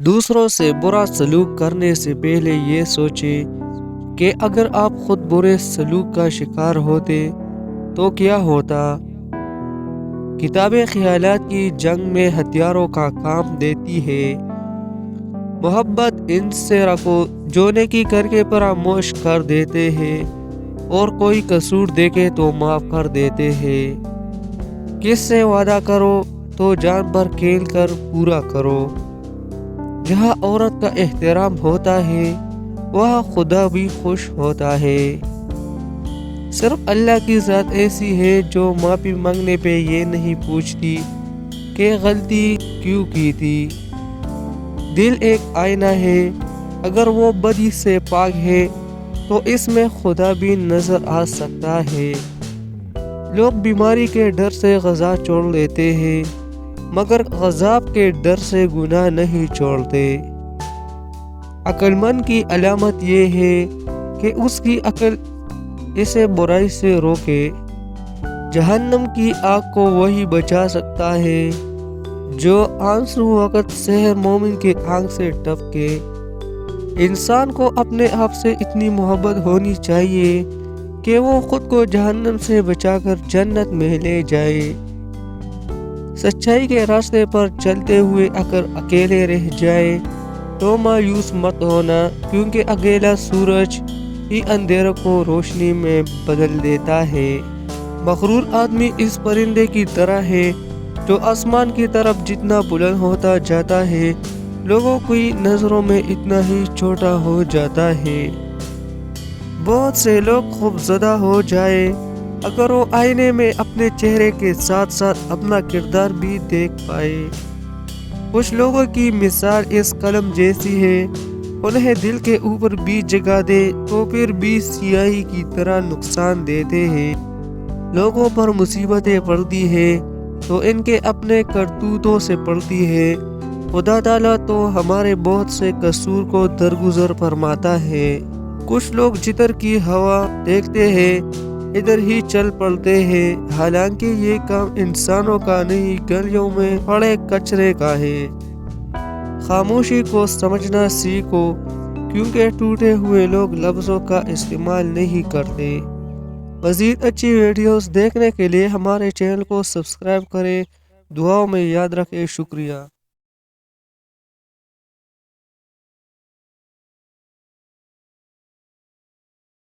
دوسروں سے برا سلوک کرنے سے پہلے یہ سوچیں کہ اگر آپ خود برے سلوک کا شکار ہوتے تو کیا ہوتا۔ کتابیں خیالات کی جنگ میں ہتھیاروں کا کام دیتی ہے۔ محبت ان سے رکھو جو نیکی کر کے فراموش کر دیتے ہیں اور کوئی قصور دیکھے تو معاف کر دیتے ہیں۔ کس سے وعدہ کرو تو جان بھر کھیل کر پورا کرو۔ جہاں عورت کا احترام ہوتا ہے وہاں خدا بھی خوش ہوتا ہے۔ صرف اللہ کی ذات ایسی ہے جو معافی مانگنے پہ یہ نہیں پوچھتی کہ غلطی کیوں کی تھی۔ دل ایک آئینہ ہے، اگر وہ بدی سے پاک ہے تو اس میں خدا بھی نظر آ سکتا ہے۔ لوگ بیماری کے ڈر سے غذا چھوڑ لیتے ہیں مگر عذاب کے ڈر سے گناہ نہیں چھوڑتے۔ عقل مند کی علامت یہ ہے کہ اس کی عقل اسے برائی سے روکے۔ جہنم کی آگ کو وہی بچا سکتا ہے جو آنسو وقت سحر مومن کے آنکھ سے ٹپکے۔ انسان کو اپنے آپ سے اتنی محبت ہونی چاہیے کہ وہ خود کو جہنم سے بچا کر جنت میں لے جائے۔ سچائی کے راستے پر چلتے ہوئے اگر اکیلے رہ جائے تو مایوس مت ہونا، کیونکہ اکیلا سورج ہی اندھیروں کو روشنی میں بدل دیتا ہے۔ مغرور آدمی اس پرندے کی طرح ہے جو آسمان کی طرف جتنا بلند ہوتا جاتا ہے لوگوں کی نظروں میں اتنا ہی چھوٹا ہو جاتا ہے۔ بہت سے لوگ خوفزدہ ہو جائے اگر وہ آئینے میں اپنے چہرے کے ساتھ ساتھ اپنا کردار بھی دیکھ پائے۔ کچھ لوگوں کی مثال اس قلم جیسی ہے، انہیں دل کے اوپر بھی جگہ دے تو پھر بھی سیاہی کی طرح نقصان دیتے ہیں۔ لوگوں پر مصیبتیں پڑتی ہیں تو ان کے اپنے کرتوتوں سے پڑتی ہے۔ خدا تعالیٰ تو ہمارے بہت سے قصور کو درگزر فرماتا ہے۔ کچھ لوگ جدھر کی ہوا دیکھتے ہیں ادھر ہی چل پڑتے ہیں، حالانکہ یہ کام انسانوں کا نہیں گلیوں میں پڑے کچرے کا ہے۔ خاموشی کو سمجھنا سیکھو، کیونکہ ٹوٹے ہوئے لوگ لفظوں کا استعمال نہیں کرتے۔ مزید اچھی ویڈیوز دیکھنے کے لیے ہمارے چینل کو سبسکرائب کریں۔ دعاؤں میں یاد رکھیں۔ شکریہ۔